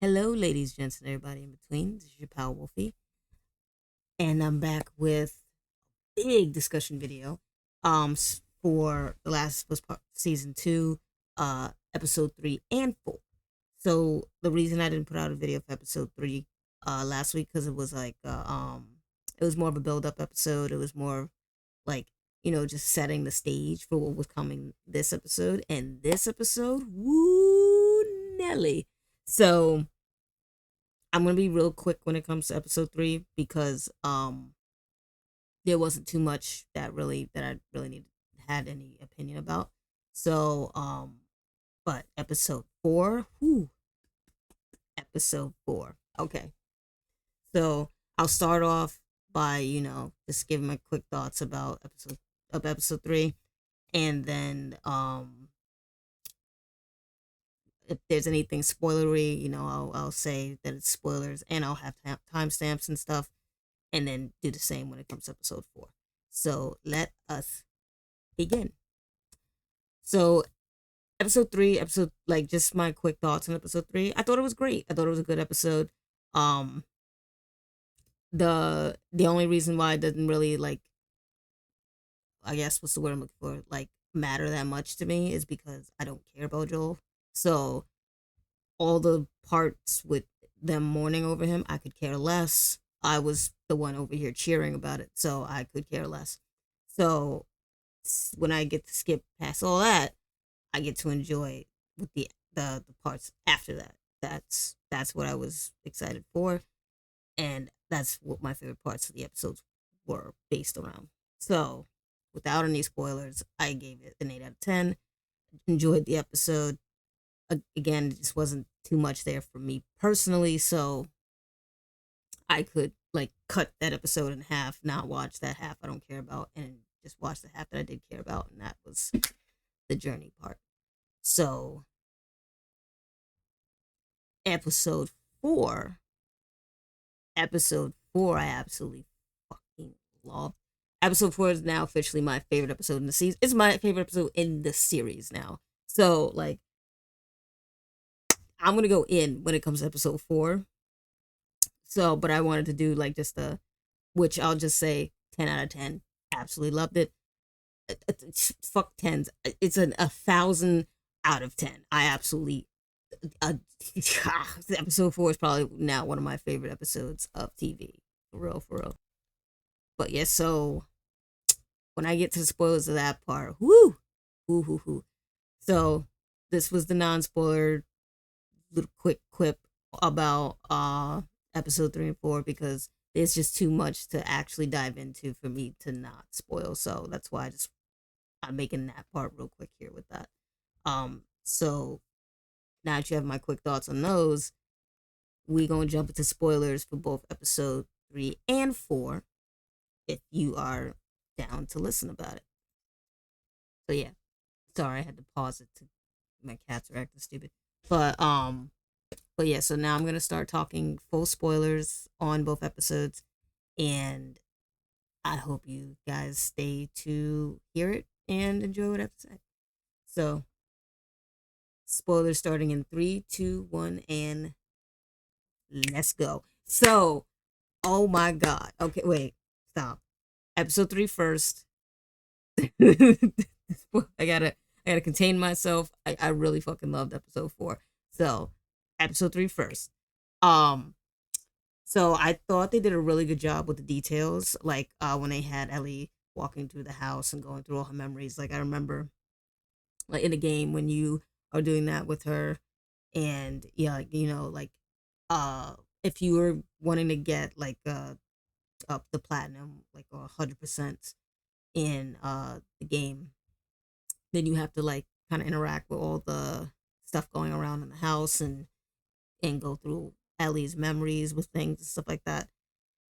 Hello, ladies, gents, and everybody in between. This is your pal Wolfie, and I'm back with a big discussion video. For the last was part season two, episode 3 and 4. So the reason I didn't put out a video for episode 3, last week because it was like it was more of a build up episode. It was more like just setting the stage for what was coming this episode, and this episode, woo Nelly. So I'm gonna be real quick when it comes to episode 3 because there wasn't too much that I really had any opinion about. So but episode 4, whoo, episode 4. Okay. So I'll start off by, just giving my quick thoughts about episode 3, and then if there's anything spoilery, I'll say that it's spoilers, and I'll have timestamps and stuff, and then do the same when it comes to episode 4. So let us begin. So episode 3, just my quick thoughts on episode 3. I thought it was great. I thought it was a good episode. Um, the only reason why it doesn't really I guess what's the word I'm looking for, matter that much to me is because I don't care about Joel. So all the parts with them mourning over him, I could care less. I was the one over here cheering about it, so I could care less. So when I get to skip past all that, I get to enjoy with the parts after that. That's what I was excited for, and that's what my favorite parts of the episodes were based around. So without any spoilers, I gave it an 8 out of 10. Enjoyed the episode. Again, it just wasn't too much there for me personally, so I could cut that episode in half, not watch that half I don't care about, and just watch the half that I did care about, and that was the journey part. So episode 4, I absolutely fucking love. Episode 4 is now officially my favorite episode in the season. It's my favorite episode in the series now. So I'm gonna go in when it comes to episode 4. So, but I wanted to do just which I'll just say 10 out of 10. Absolutely loved it. Fuck tens. It's a 1,000 out of 10. I absolutely. Episode 4 is probably now one of my favorite episodes of TV. For real, for real. But yeah, so when I get to the spoilers of that part, whoo, whoo, whoo, whoo. So this was the non-spoiler little quick quip about episode 3 and 4, because there's just too much to actually dive into for me to not spoil. So that's why I'm making that part real quick here with that. So now that you have my quick thoughts on those, we gonna jump into spoilers for both episode 3 and 4, if you are down to listen about it. So yeah, sorry I had to pause it to my cats are acting stupid, but yeah. So now I'm gonna start talking full spoilers on both episodes, and I hope you guys stay to hear it and enjoy what I have to say. So spoilers starting in 3, 2, 1, and let's go. So, oh my god. Okay, wait, stop. Episode 3 first. I gotta contain myself. I really fucking loved episode 4. So episode 3 first. Um, so I thought they did a really good job with the details. When they had Ellie walking through the house and going through all her memories. I remember in the game when you are doing that with her, and yeah, if you were wanting to get up the platinum 100% in the game, then you have to kind of interact with all the stuff going around in the house, and go through Ellie's memories with things and stuff like that,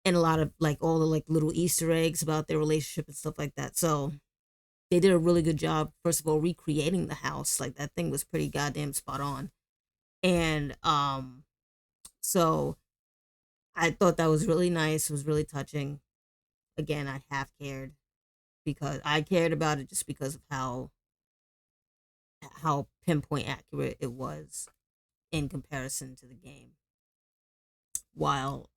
and a lot of all the little Easter eggs about their relationship and stuff like that. So they did a really good job, first of all, recreating the house. That thing was pretty goddamn spot on. And so I thought that was really nice. It was really touching. Again, I half cared, because I cared about it just because of how pinpoint accurate it was in comparison to the game. while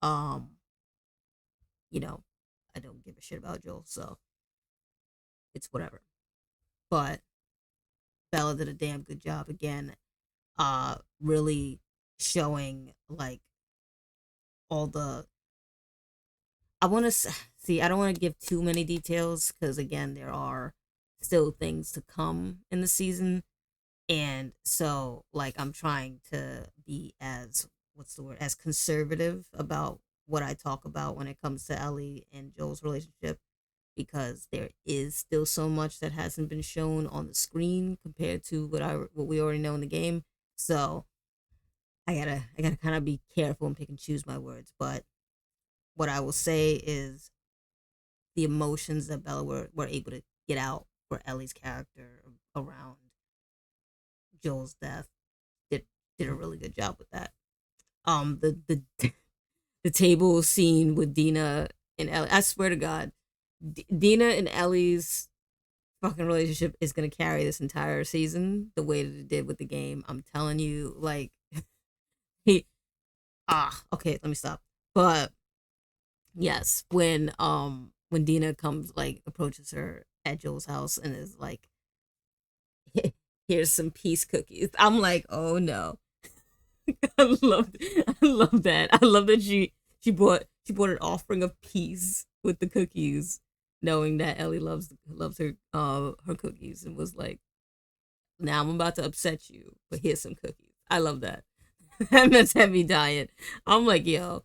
you know, I don't give a shit about Joel, so it's whatever. But Bella did a damn good job again, really showing like all the. I want to see. I don't want to give too many details because again, there are still things to come in the season, and so like I'm trying to be as what's the word as conservative about what I talk about when it comes to Ellie and Joel's relationship because there is still so much that hasn't been shown on the screen compared to what we already know in the game. So I gotta kind of be careful and pick and choose my words. But what I will say is the emotions that Bella were able to get out for Ellie's character around Joel's death did did a really good job with that. The the table scene with Dina and Ellie. I swear to God, Dina and Ellie's fucking relationship is gonna carry this entire season the way that it did with the game. I'm telling you, like he okay, let me stop. But yes, when Dina comes like approaches her at Joel's house and is like, here's some peace cookies. I'm like, oh no. I love that. I love that she brought an offering of peace with the cookies, knowing that Ellie loves her cookies and was like, now I'm about to upset you, but here's some cookies. I love that. That's heavy diet. I'm like, yo,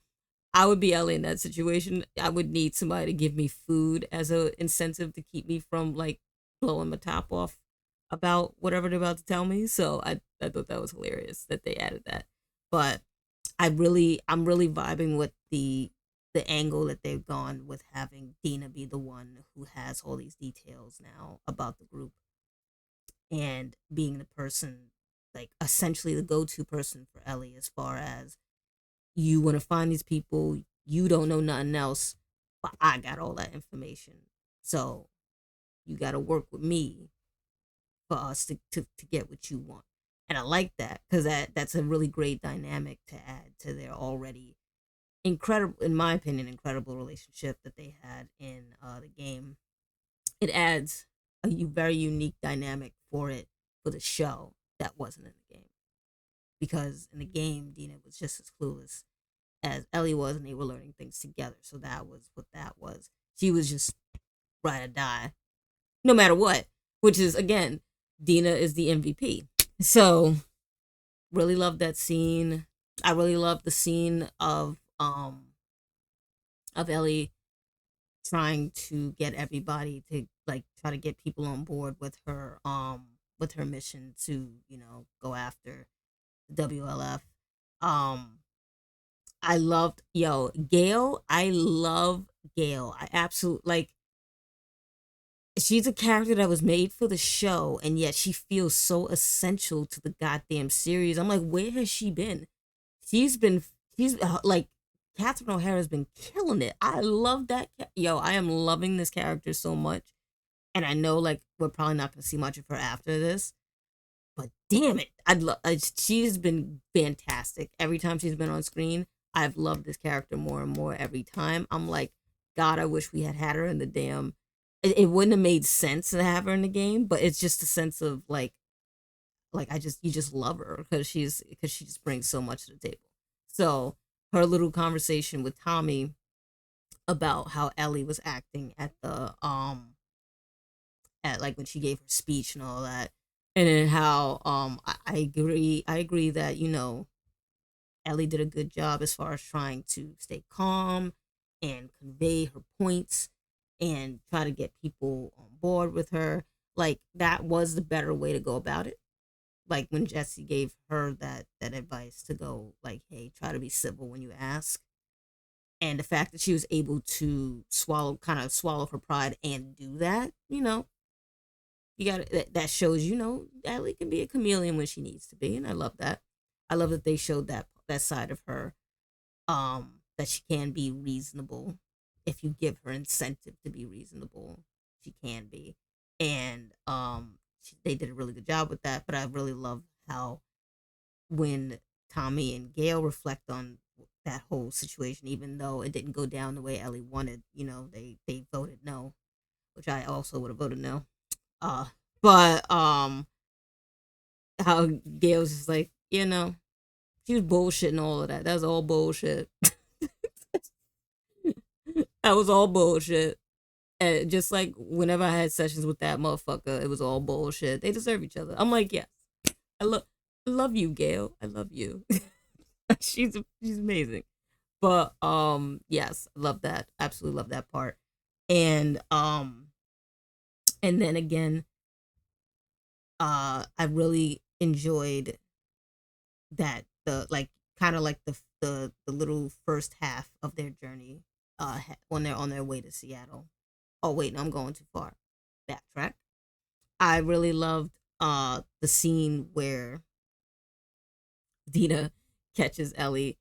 I would be Ellie in that situation. I would need somebody to give me food as a incentive to keep me from like blowing my top off about whatever they're about to tell me. So I thought that was hilarious that they added that. But I'm really vibing with the angle that they've gone with having Dina be the one who has all these details now about the group and being the person like essentially the go-to person for Ellie as far as you want to find these people, you don't know nothing else, but I got all that information. So you got to work with me for us to get what you want. And I like that because that's a really great dynamic to add to their already incredible, in my opinion, incredible relationship that they had in the game. It adds a very unique dynamic for it for the show that wasn't in the game because in the game Dina was just as clueless as Ellie was, and they were learning things together. So that was what that was. She was just ride or die, no matter what. Which is again, Dina is the MVP. So really love that scene. I really love the scene of Ellie trying to get everybody to like try to get people on board with her mission to go after WLF. Um, I loved Gail. I love Gail. I absolutely like. She's a character that was made for the show, and yet she feels so essential to the goddamn series. I'm like, where has she been? She's been, she's like, Catherine O'Hara's been killing it. I love that. I am loving this character so much, and I know like we're probably not gonna see much of her after this, but damn it, I'd love. She's been fantastic every time she's been on screen. I've loved this character more and more every time. I'm like, God, I wish we had her in the damn. It wouldn't have made sense to have her in the game, but it's just a sense of like you just love her because she just brings so much to the table. So her little conversation with Tommy about how Ellie was acting at like when she gave her speech and all that, and then how I agree that Ellie did a good job as far as trying to stay calm and convey her points and try to get people on board with her. Like that was the better way to go about it. Like when Jesse gave her that advice to go like, hey, try to be civil when you ask. And the fact that she was able to swallow her pride and do that, you got that shows Ellie can be a chameleon when she needs to be, and I love that. I love that they showed that side of her, that she can be reasonable if you give her incentive to be reasonable. She can be, and they did a really good job with that. But I really love how when Tommy and Gail reflect on that whole situation, even though it didn't go down the way Ellie wanted. They voted no, which I also would have voted no. Uh, but how Gail's just like, she was bullshitting all of that. That was all bullshit. That was all bullshit. And just like whenever I had sessions with that motherfucker, it was all bullshit. They deserve each other. I'm like, yes, I love you, Gail. I love you. She's amazing. But yes, love that. Absolutely love that part. And then again, I really enjoyed that the like kind of like the little first half of their journey when they're on their way to Seattle. Oh wait, no, I'm going too far. Backtrack. I really loved the scene where Dina catches Ellie,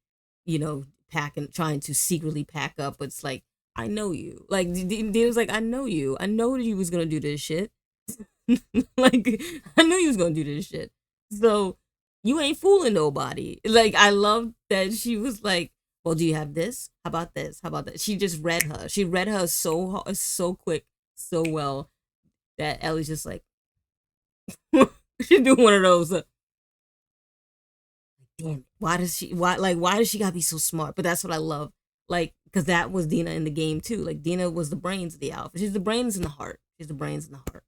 packing, trying to secretly pack up. But it's like, I know you. Like Dina was like, I know you. I know that you was gonna do this shit. Like I knew you was gonna do this shit. So you ain't fooling nobody. Like I love that she was like, well, do you have this? How about this? How about that? She just read her. She read her so quick, so well that Ellie's just like, she's doing one of those. Damn it. Why does she gotta be so smart? But that's what I love. Like, because that was Dina in the game too. Like Dina was the brains of the outfit. She's the brains and the heart. She's the brains and the heart.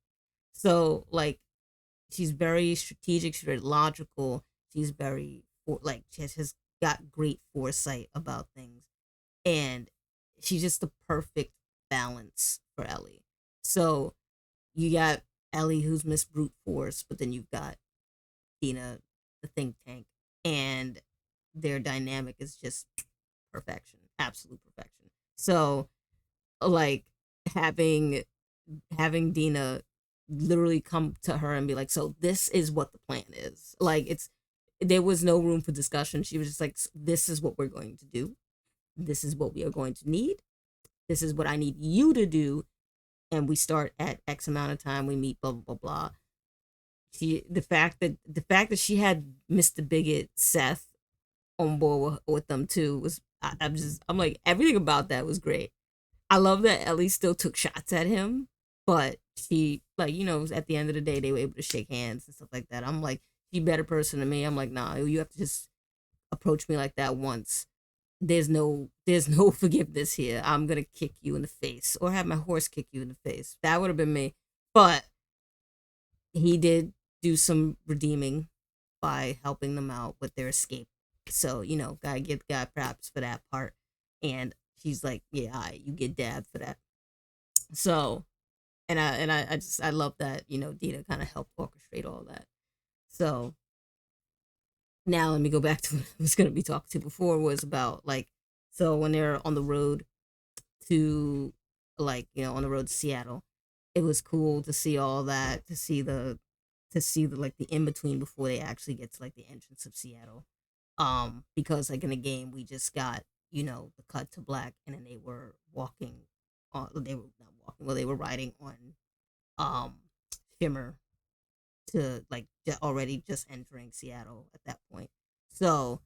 So like she's very strategic, she's very logical, she's very she has got great foresight about things. And she's just the perfect balance for Ellie. So you got Ellie who's Miss Brute Force, but then you've got Dina, the think tank, and their dynamic is just perfection, absolute perfection. So like having Dina literally come to her and be like, so this is what the plan is. Like there was no room for discussion. She was just like, this is what we're going to do. This is what we are going to need. This is what I need you to do. And we start at X amount of time. We meet blah blah blah blah. The fact that she had Mr. Bigot Seth on board with them too was I'm like, everything about that was great. I love that Ellie still took shots at him, but she like, at the end of the day they were able to shake hands and stuff like that. I'm like, she better person than me. I'm like, nah, you have to just approach me like that once. There's no forgiveness here. I'm gonna kick you in the face or have my horse kick you in the face. That would have been me. But he did do some redeeming by helping them out with their escape. So, gotta give God props for that part. And she's like, yeah, you get dabbed for that. So, and I love that, Dina kind of helped orchestrate all that. So now let me go back to what I was going to be talking to before, was about like, so when they're on the road to on the road to Seattle, it was cool to see all that, to see the like the in between before they actually get to like the entrance of Seattle. Because like in the game we just got, the cut to black, and then they were walking on, they were not walking, well, they were riding on Shimmer to like already just entering Seattle at that point. So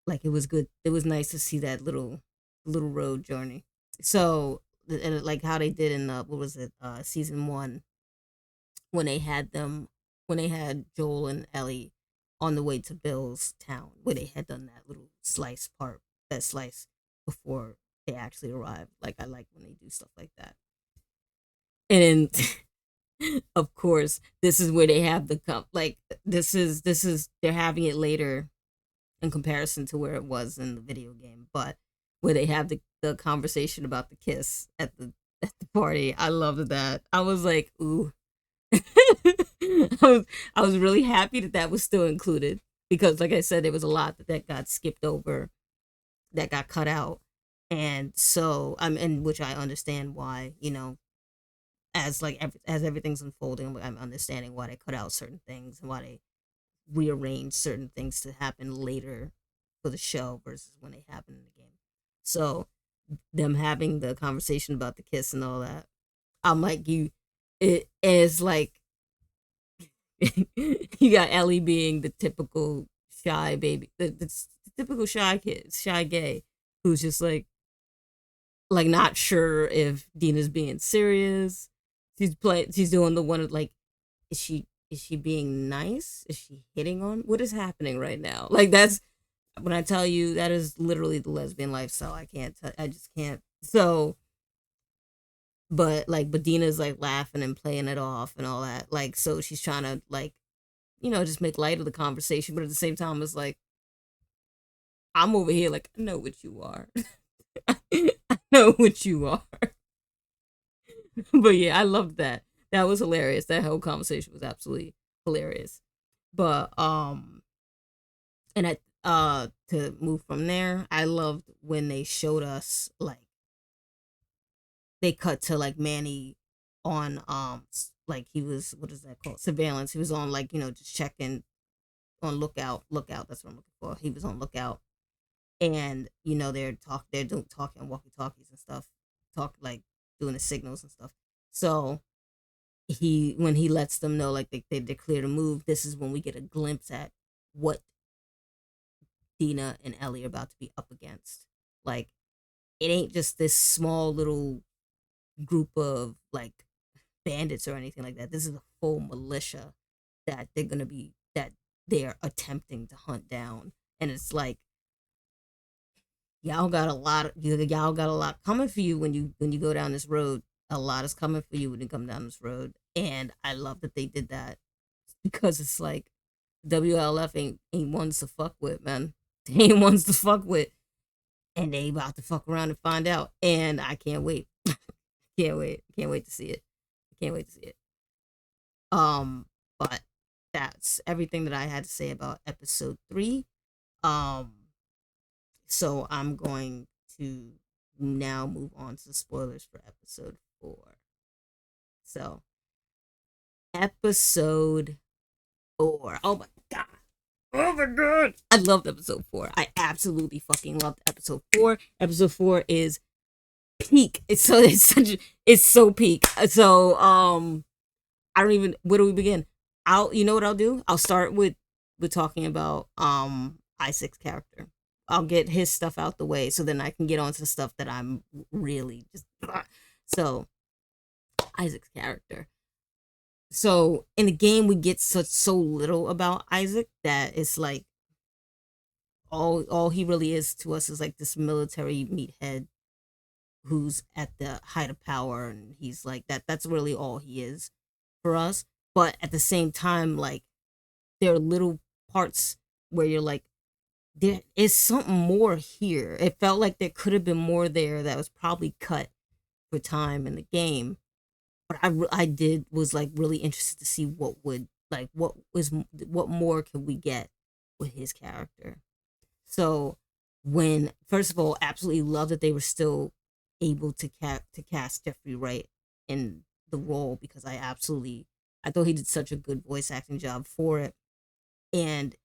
like it was good. It was nice to see that little road journey. So and like how they did in the, what was it, season 1, when they had Joel and Ellie on the way to Bill's town, where they had done that little that slice before they actually arrived. Like I like when they do stuff like that. And of course, this is where they have the cup. Like this is they're having it later in comparison to where it was in the video game, but where they have the conversation about the kiss at the party. I loved that. I was like, ooh. I was really happy that was still included, because like I said, there was a lot that got skipped over, that got cut out. And so and which I understand why, as like as everything's unfolding, I'm understanding why they cut out certain things and why they rearrange certain things to happen later for the show versus when they happen in the game. So them having the conversation about the kiss and all that, I'm like, it is like you got Ellie being the typical shy baby, the typical shy kid, shy gay, who's just like not sure if Dina's being serious. She's doing the one of like, is she being nice? Is she hitting on? What is happening right now? Like that's when I tell you that is literally the lesbian lifestyle. I can't. I just can't. So, but Dina's like laughing and playing it off and all that. Like so, she's trying to like just make light of the conversation, but at the same time, it's like I'm over here like I know what you are. I know what you are. But yeah, I loved that. That was hilarious. That whole conversation was absolutely hilarious. But and to move from there, I loved when they showed us like they cut to like Manny on like he was, what is that called, surveillance. He was on like just checking on lookout, that's what I'm looking for. He was on lookout, and they're doing talking walkie talkies and stuff, talk like doing the signals and stuff. So when he lets them know like they're clear to move, this is when we get a glimpse at what Dina and Ellie are about to be up against. Like it ain't just this small little group of like bandits or anything like that. This is a full militia that they're attempting to hunt down. And it's like y'all got a lot coming for you when you go down this road. A lot is coming for you when you come down this road. And I love that they did that because it's like WLF ain't ones to fuck with, man. They ain't ones to fuck with. And they about to fuck around and find out. And I can't wait. Can't wait to see it. Can't wait to see it. But that's everything that I had to say about episode 3. So I'm going to now move on to spoilers for episode 4. So episode 4. Oh my god. Oh my god. I loved episode 4. I absolutely fucking loved episode 4. Episode 4 is peak. It's so peak. So I don't even, where do we begin? You know what I'll do? I'll start with talking about Issac's character. I'll get his stuff out the way so then I can get on to the stuff that I'm really just so Issac's character. So in the game we get so little about Issac that it's like all he really is to us is like this military meathead who's at the height of power, and he's like that's really all he is for us. But at the same time, like there are little parts where you're like, there is something more here. It felt like there could have been more there that was probably cut for time in the game. But I did was like really interested to see what more could we get with his character. So when, first of all, absolutely love that they were still able to cast Jeffrey Wright in the role, because I thought he did such a good voice acting job for it. And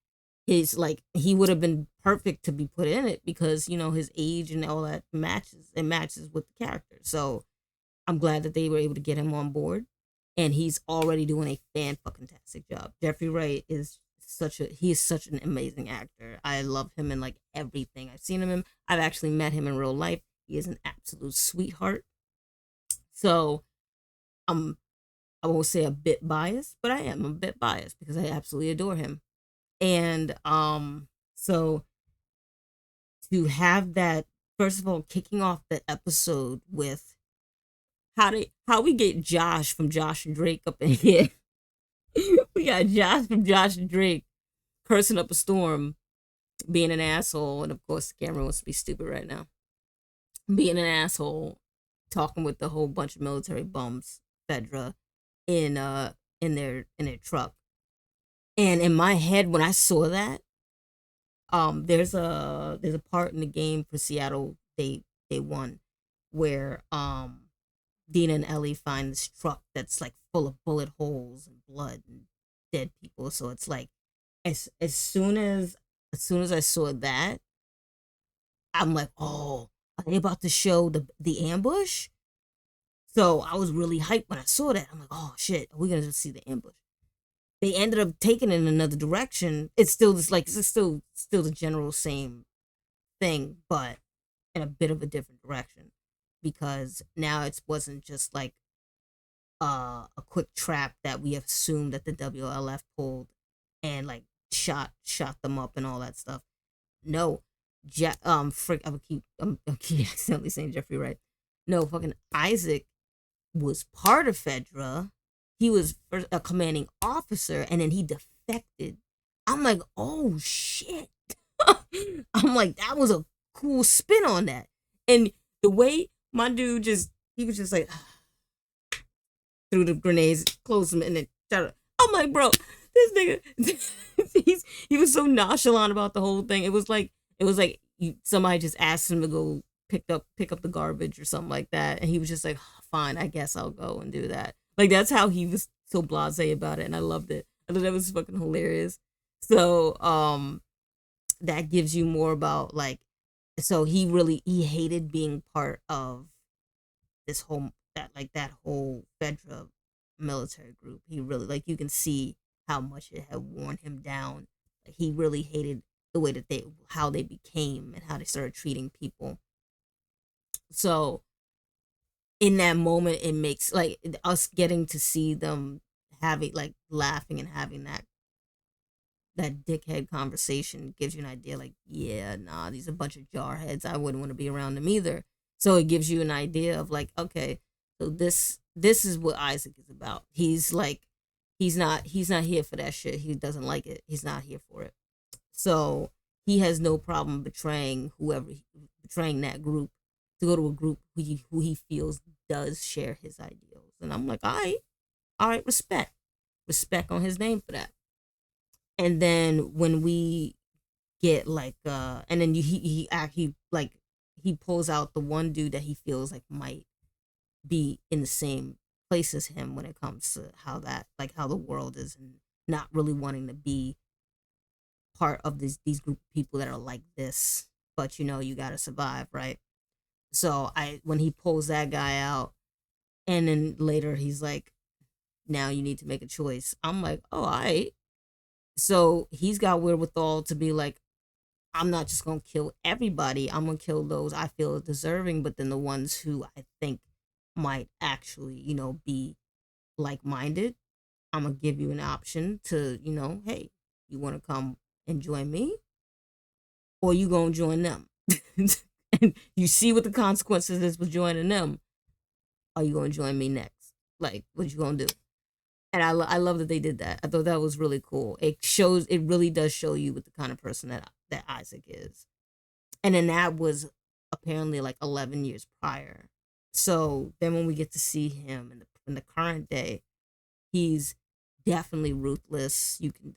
his like he would have been perfect to be put in it because his age and all that matches with the character. So I'm glad that they were able to get him on board, and he's already doing a fan-fucking-tastic job. Jeffrey Wright is such an amazing actor. I love him in like everything I've seen him in. I've actually met him in real life. He is an absolute sweetheart. So I won't say a bit biased, but I am a bit biased because I absolutely adore him. And so to have that, first of all, kicking off the episode with how we get Josh from Josh and Drake up in here. We got Josh from Josh and Drake cursing up a storm, being an asshole, and of course the camera wants to be stupid right now. Being an asshole, talking with the whole bunch of military bums, Fedra, in their truck. And in my head, when I saw that, there's a part in the game for Seattle they won where Dina and Ellie find this truck that's like full of bullet holes and blood and dead people. So it's like as soon as I saw that, I'm like, oh, are they about to show the ambush? So I was really hyped when I saw that. I'm like, oh shit, are we gonna see the ambush? they ended up taking it in another direction. It's still just like it's still the general same thing, but in a bit of a different direction, because now it wasn't just like a quick trap that we assumed that the WLF pulled and like shot them up and all that stuff. No, frick, I keep accidentally saying Jeffrey Wright. No, fucking Issac was part of Fedra. He was first a commanding officer, and then he defected. I'm like, oh shit. I'm like, that was a cool spin on that. And the way my dude he was just like, threw the grenades, closed them, and then shut up. I'm like, bro, this nigga, he was so nonchalant about the whole thing. It was like somebody just asked him to go pick up the garbage or something like that, and he was just like, fine, I guess I'll go and do that. Like, that's how he was so blasé about it, and I loved it. I thought that was fucking hilarious. So that gives you more about like, so he hated being part of this whole that whole Fedra military group. He really, like, you can see how much it had worn him down. Like, he really hated the way that how they became and how they started treating people. So in that moment, it makes like us getting to see them having like laughing and having that dickhead conversation gives you an idea like, yeah, nah, these are a bunch of jarheads. I wouldn't want to be around them either. So it gives you an idea of like, okay, so this is what Issac is about. He's like, he's not here for that shit. He doesn't like it. He's not here for it. So he has no problem betraying that group to go to a group who he feels does share his ideals. And I'm like, all right, respect on his name for that. And then when we get like and then he pulls out the one dude that he feels like might be in the same place as him when it comes to how the world is, and not really wanting to be part of these group of people that are like this, but you gotta survive, right? So when he pulls that guy out, and then later he's like, now you need to make a choice. I'm like, oh, all right. So he's got wherewithal to be like, I'm not just gonna kill everybody. I'm gonna kill those I feel deserving, but then the ones who I think might actually, be like-minded, I'm gonna give you an option to, hey, you want to come and join me, or you gonna join them? And you see what the consequences is for joining them. Are you gonna join me next? Like, what you gonna do? And I love that they did that. I thought that was really cool. It really does show you what the kind of person that Issac is. And then that was apparently like 11 years prior. So then when we get to see him in the current day, he's definitely ruthless. You can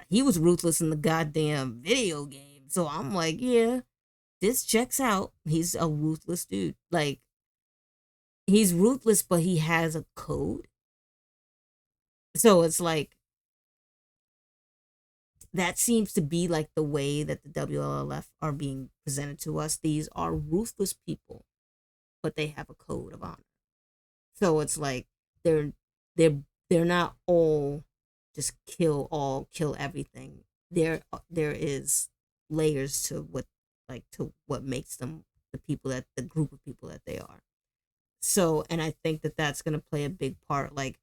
he was ruthless in the goddamn video game. So I'm like, yeah, this checks out. He's a ruthless dude. Like, he's ruthless, but he has a code. So it's like, that seems to be like the way that the WLF are being presented to us. These are ruthless people, but they have a code of honor. So it's like they're not all just kill everything. There is layers to what makes them the group of people that they are. So, and I think that that's going to play a big part. Like,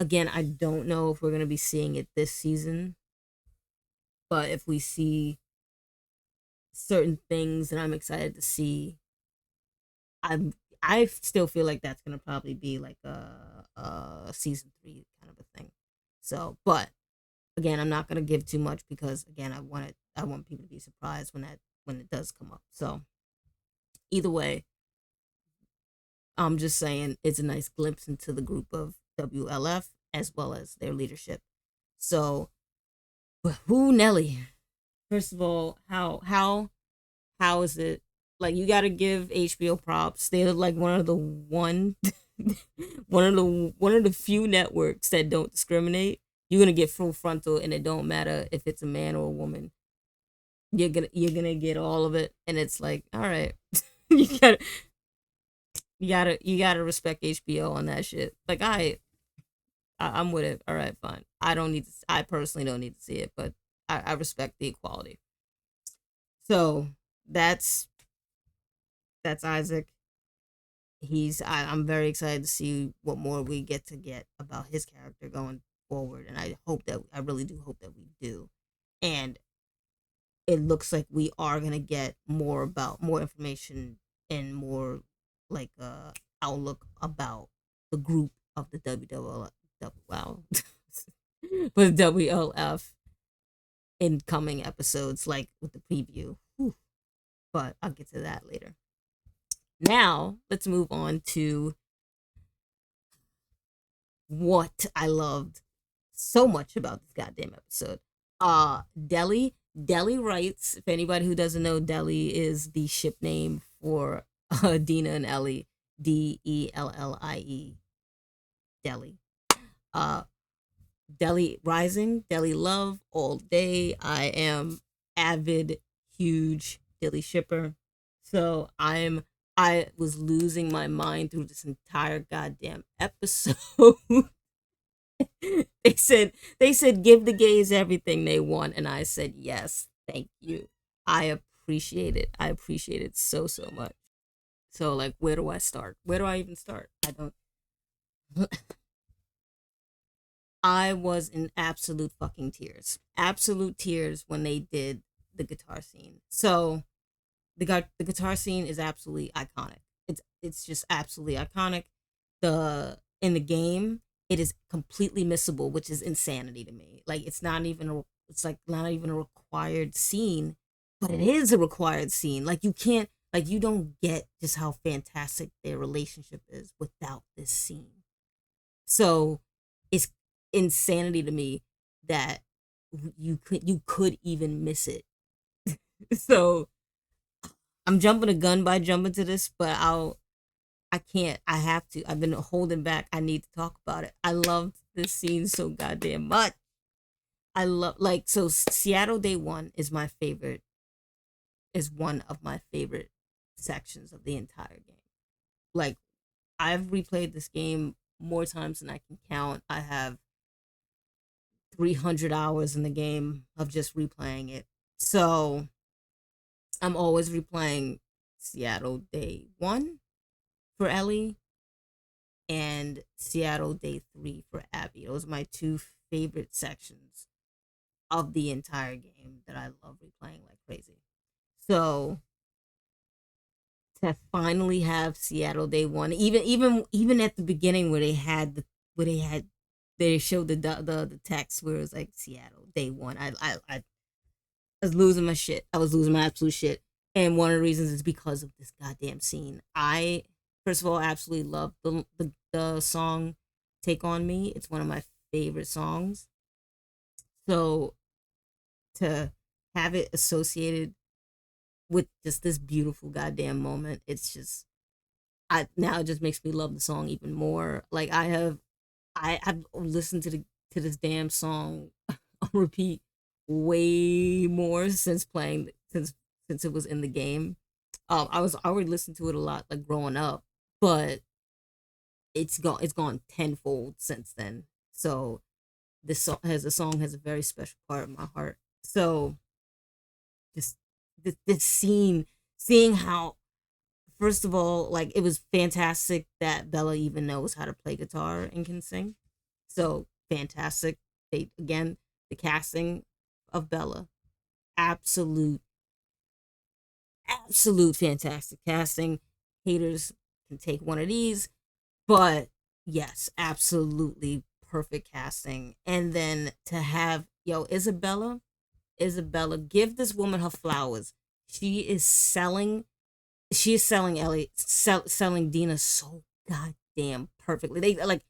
again, I don't know if we're going to be seeing it this season, but if we see certain things that I'm excited to see, I still feel like that's going to probably be like a season 3 kind of a thing. So, but again, I'm not going to give too much, because again, I want people to be surprised when it does come up. So either way, I'm just saying it's a nice glimpse into the group of WLF as well as their leadership. So, who Nelly? First of all, how is it? Like, you got to give HBO props. They're like one of the few networks that don't discriminate. You're gonna get full frontal, and it don't matter if it's a man or a woman. You're gonna get all of it, and it's like, all right, you you gotta respect HBO on that shit. Like I'm with it. All right, fine. I personally don't need to see it, but I respect the equality. So that's that's Isaac. I'm very excited to see what more we get about his character going forward, and I really do hope that we do. And it looks like we are gonna get more information and more like outlook about the group of the WWL. Wow, for the WLF in coming episodes, like with the preview. Whew. But I'll get to that later. Now let's move on to what I loved so much about this goddamn episode. Dellie writes, if anybody who doesn't know, Dellie is the ship name for Dina and Ellie. Dellie. Dellie. Uh Dellie Rising, Dellie Love all day. I am avid, huge Dellie shipper. So I was losing my mind through this entire goddamn episode. they said give the gays everything they want, and I said yes, thank you. I appreciate it. I appreciate it so much. So like, where do I start? Where do I even start? I don't. I was in absolute fucking tears. Absolute tears when they did the guitar scene. So the guitar scene is absolutely iconic. It's just absolutely iconic. The In the game, it is completely missable, which is insanity to me. Like it's like not even a required scene, but it is a required scene. Like you don't get just how fantastic their relationship is without this scene. So it's insanity to me that you could even miss it. So I'm jumping a gun by jumping to this, but I can't. I have to. I've been holding back. I need to talk about it. I loved this scene so goddamn much. I love like so Seattle Day One is my favorite. Is one of my favorite sections of the entire game. Like I've replayed this game more times than I can count. I have 300 hours in the game of just replaying it. So I'm always replaying Seattle Day 1 for Ellie and Seattle Day 3 for Abby. Those are my two favorite sections of the entire game that I love replaying like crazy. So to finally have Seattle Day 1, even at the beginning where they showed the text where it was like Seattle Day 1. I was losing my shit. I was losing my absolute shit. And one of the reasons is because of this goddamn scene. I first of all absolutely love the song Take on Me. It's one of my favorite songs. So to have it associated with just this beautiful goddamn moment, it's just I now it just makes me love the song even more. Like I've listened to this damn song on repeat way more since playing since it was in the game. I already listened to it a lot like growing up, but it's gone tenfold since then. So this song has a very special part in my heart. So just this scene, seeing how first of all, like it was fantastic that Bella even knows how to play guitar and can sing. So fantastic. They again the casting of Bella, absolute absolute fantastic casting. Haters can take one of these, but yes, absolutely perfect casting. And then to have Isabella, give this woman her flowers. She is selling. She is selling selling Dina so goddamn perfectly. They like.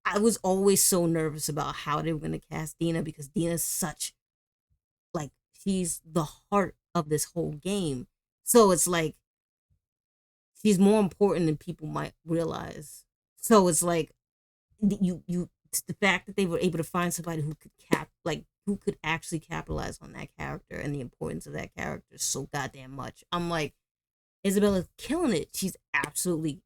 I was always so nervous about how they were going to cast Dina because Dina's such like she's the heart of this whole game. So it's like she's more important than people might realize. So it's like you the fact that they were able to find somebody who could who could actually capitalize on that character and the importance of that character so goddamn much. I'm like Isabella's killing it. She's absolutely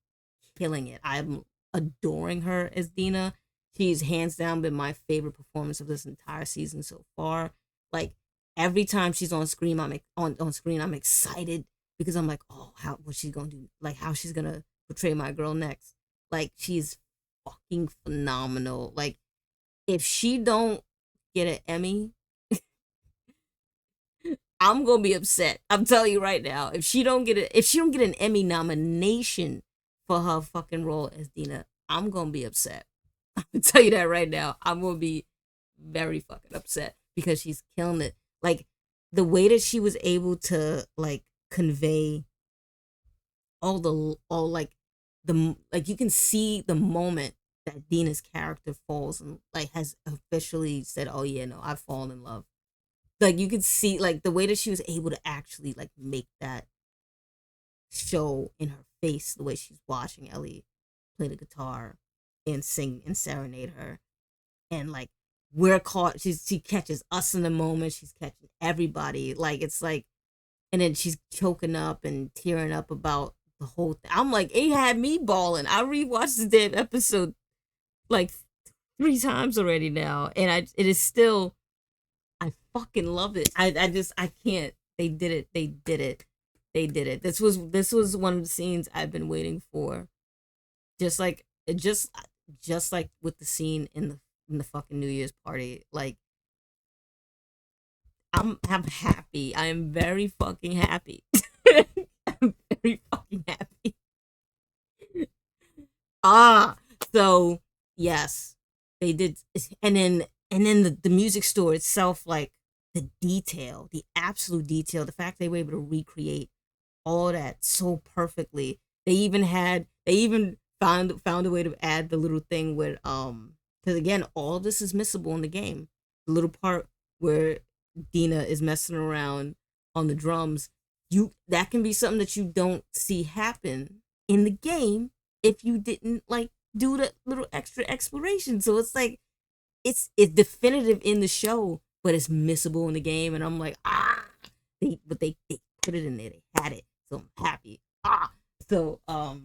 killing it. I'm adoring her as Dina. She's hands down been my favorite performance of this entire season so far. Like every time she's on screen, on screen. I'm excited because I'm like, oh, how what's she gonna do? Like how she's gonna portray my girl next? Like she's fucking phenomenal. Like if she don't get an Emmy, I'm gonna be upset. I'm telling you right now. If she don't get an Emmy nomination for her fucking role as Dina, I'm gonna be upset. I'm gonna tell you that right now. I'm gonna be very fucking upset because she's killing it. Like the way that she was able to like convey all like the like you can see the moment that Dina's character falls and like has officially said, "Oh yeah, no, I've fallen in love." Like you could see like the way that she was able to actually like make that show in her face, the way she's watching Ellie play the guitar and sing and serenade her, and like we're caught. She catches us in the moment. She's catching everybody. Like it's like, and then she's choking up and tearing up about the whole thing. I'm like, it had me bawling. I rewatched the damn episode like 3 times already now, and it is still. I fucking love it. I can't. They did it. They did it. They did it. This was one of the scenes I've been waiting for. Just like just like with the scene in the fucking New Year's party. Like I'm happy. I am very fucking happy. I'm very fucking happy. Ah, so yes, they did, and then the music store itself, like the detail, the absolute detail, the fact they were able to recreate all that so perfectly. They even found a way to add the little thing with because again, all of this is missable in the game. The little part where Dina is messing around on the drums, that can be something that you don't see happen in the game if you didn't like do the little extra exploration. So it's like it's definitive in the show, but it's missable in the game. And I'm like, they put it in there. They had it, so I'm happy. So I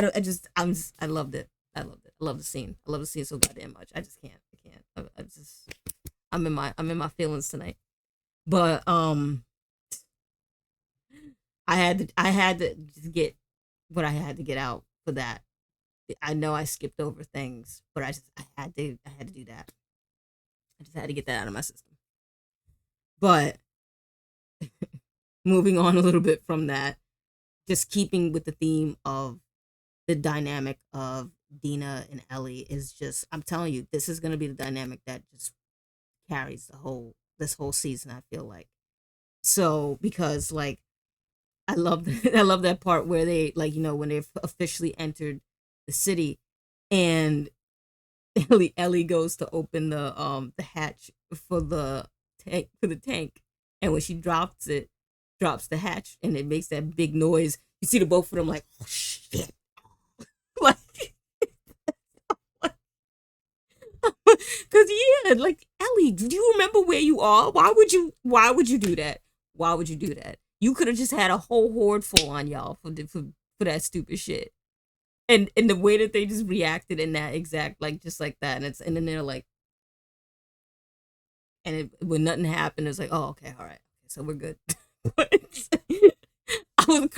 don't. I loved it. I loved it. I love the scene. I love the scene so goddamn much. I just can't. I can't. I just I'm in my feelings tonight. But I had to just get what I had to get out for that. I know I skipped over things, but I had to do that. I just had to get that out of my system. But moving on a little bit from that, just keeping with the theme of the dynamic of Dina and Ellie is just I'm telling you, this is gonna be the dynamic that just carries the whole this whole season, I feel like. So because like I love that part where they like, when they officially entered the city and Ellie goes to open the hatch for the tank, and when she drops the hatch, and it makes that big noise. You see the both of them like, oh shit, like, because yeah, like Ellie, do you remember where you are? Why would you do that? Why would you do that? You could have just had a whole horde full on y'all for that stupid shit. And the way that they just reacted in that exact like just like that, and then they're like, when nothing happened, it's like, oh, okay, all right, so we're good. But I was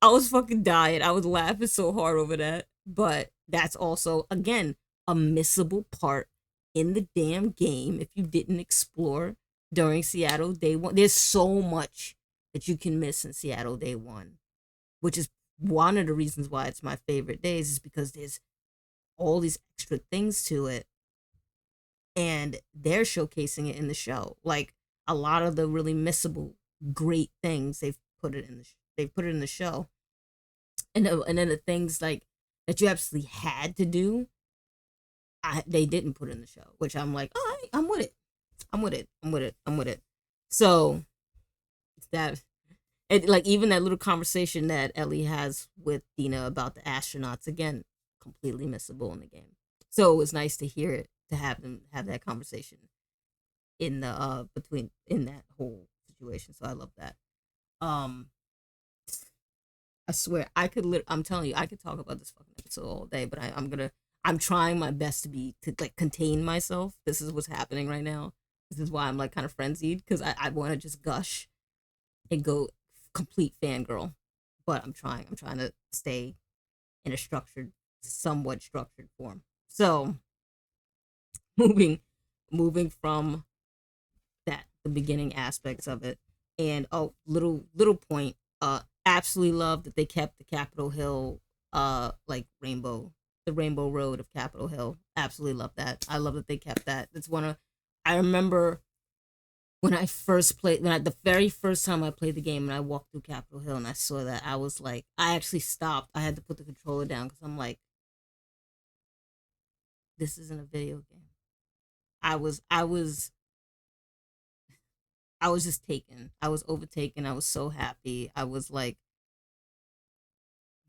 I was fucking dying. I was laughing so hard over that. But that's also again a missable part in the damn game if you didn't explore during Seattle Day One. There's so much that you can miss in Seattle Day One, which is one of the reasons why it's my favorite days, is because there's all these extra things to it, and they're showcasing it in the show. Like a lot of the really missable great things they've put it in the show, and then the things like that you absolutely had to do, they didn't put in the show, which I'm like, all right, I'm with it. I'm with it. I'm with it. I'm with it. So it's that. Like even that little conversation that Ellie has with Dina about the astronauts, again, completely missable in the game. So it was nice to hear it, to have them have that conversation in the between in that whole situation. So I love that. Um I swear, I could. I'm telling you, I could talk about this fucking episode all day, but I'm gonna. I'm trying my best to like contain myself. This is what's happening right now. This is why I'm like kind of frenzied because I want to just gush and go complete fangirl, but I'm trying. I'm trying to stay in a structured, somewhat structured form. So moving, moving from that the beginning aspects of it, and oh, little point. Absolutely love that they kept the Capitol Hill, like rainbow, the Rainbow Road of Capitol Hill. Absolutely love that. I love that they kept that. It's one of. I remember when I first played, the very first time I played the game and I walked through Capitol Hill and I saw that, I was like, I actually stopped. I had to put the controller down because I'm like, this isn't a video game. I was just taken. I was overtaken. I was so happy. I was like,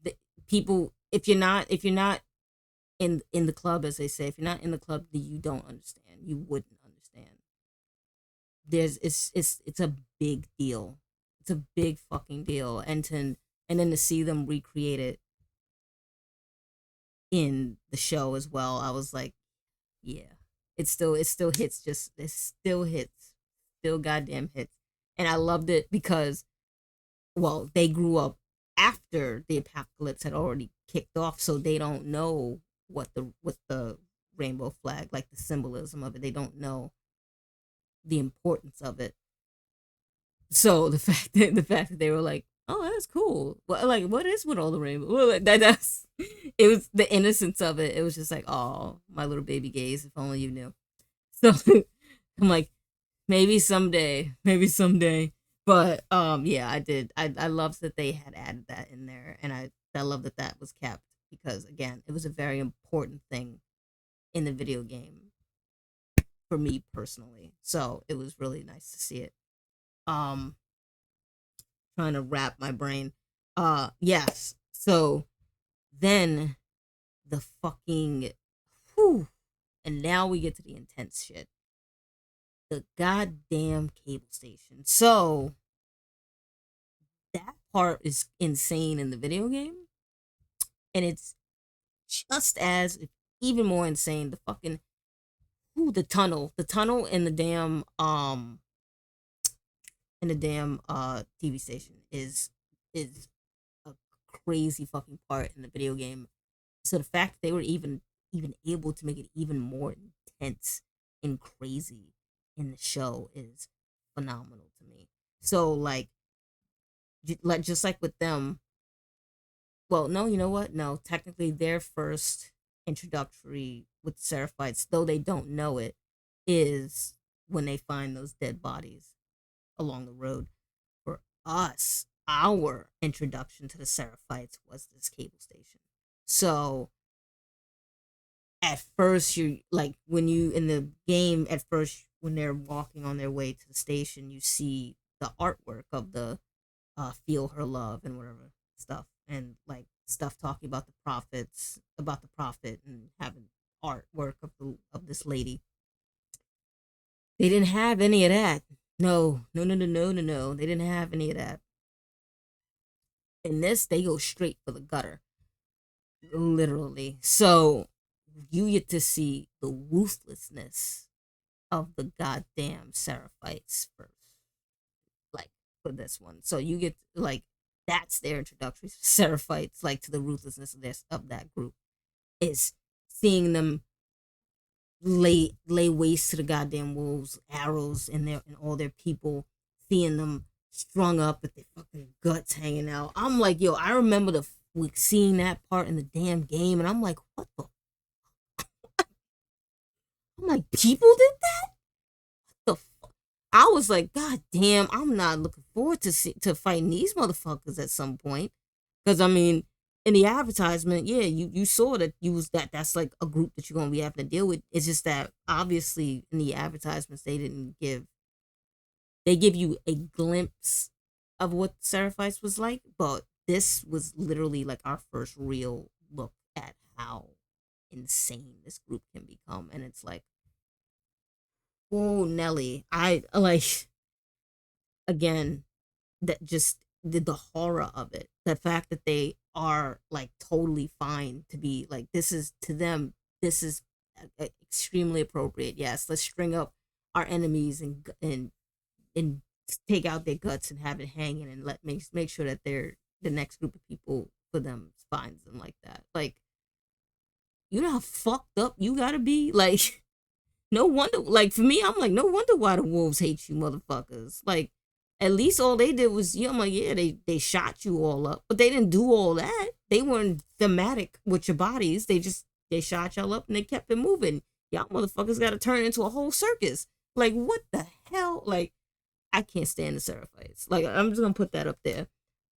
the, people. If you're not in the club, as they say, if you're not in the club, then you don't understand. You wouldn't understand. It's a big deal. It's a big fucking deal, and then to see them recreate it in the show as well, I was like, yeah, it still hits. Just it still hits, still goddamn hits, and I loved it because well, they grew up after the apocalypse had already kicked off, so they don't know what the rainbow flag, like the symbolism of it. They don't know the importance of it. So the fact that they were like, oh, that's cool. Well, like, what is with all the rainbow? Well, like, that's it was the innocence of it. It was just like, oh, my little baby gays. If only you knew. So I'm like, maybe someday, maybe someday. But yeah, I did. I loved that they had added that in there, and I love that that was kept because again, it was a very important thing in the video game for me personally. So it was really nice to see it. Um, trying to wrap my brain. Yes. So then the fucking, whew, and now we get to the intense shit. The goddamn cable station. So that part is insane in the video game, and it's just as if even more insane. The fucking the tunnel in the damn TV station is a crazy fucking part in the video game. So the fact that they were even able to make it even more intense and crazy in the show is phenomenal to me. So like just like with them, well, no, you know what? No, technically their first introductory with Seraphites, though they don't know it, is when they find those dead bodies along the road. For us, our introduction to the Seraphites was this cable station. So at first, you like when you in the game, at first, when they're walking on their way to the station, you see the artwork of the feel her love and whatever stuff, and like stuff talking about the prophets, about the prophet, and having artwork of this lady. They didn't have any of that. No, no, no, no, no, no, no. They didn't have any of that. In this, they go straight for the gutter, literally. So you get to see the ruthlessness of the goddamn Seraphites first, like for this one. So you get like that's their introductory Seraphites, like to the ruthlessness of this of that group is seeing them lay waste to the goddamn wolves, arrows in their and all their people, seeing them strung up with their fucking guts hanging out. I'm like, yo, I remember like seeing that part in the damn game, and I'm like, what the? I'm like, people did that? The fuck? I was like, God damn, I'm not looking forward to fighting these motherfuckers at some point. Because I mean, in the advertisement, yeah, you saw that that's like a group that you're gonna be having to deal with. It's just that obviously in the advertisements they give you a glimpse of what Seraphites was like, but this was literally like our first real look at how insane this group can become. And it's like, oh Nelly, I like again that just the horror of it, the fact that they are like totally fine to be like, this is to them, this is extremely appropriate. Yes, let's string up our enemies and take out their guts and have it hanging, and make sure that they're the next group of people for them finds them like that. Like, you know how fucked up you gotta be? Like, no wonder, like, for me, I'm like, no wonder why the wolves hate you motherfuckers. Like, at least all they did was, I'm like, yeah, they shot you all up, but they didn't do all that. They weren't thematic with your bodies. They shot y'all up and they kept it moving. Y'all motherfuckers got to turn into a whole circus. Like, what the hell? Like, I can't stand the Seraphites. Like, I'm just gonna put that up there.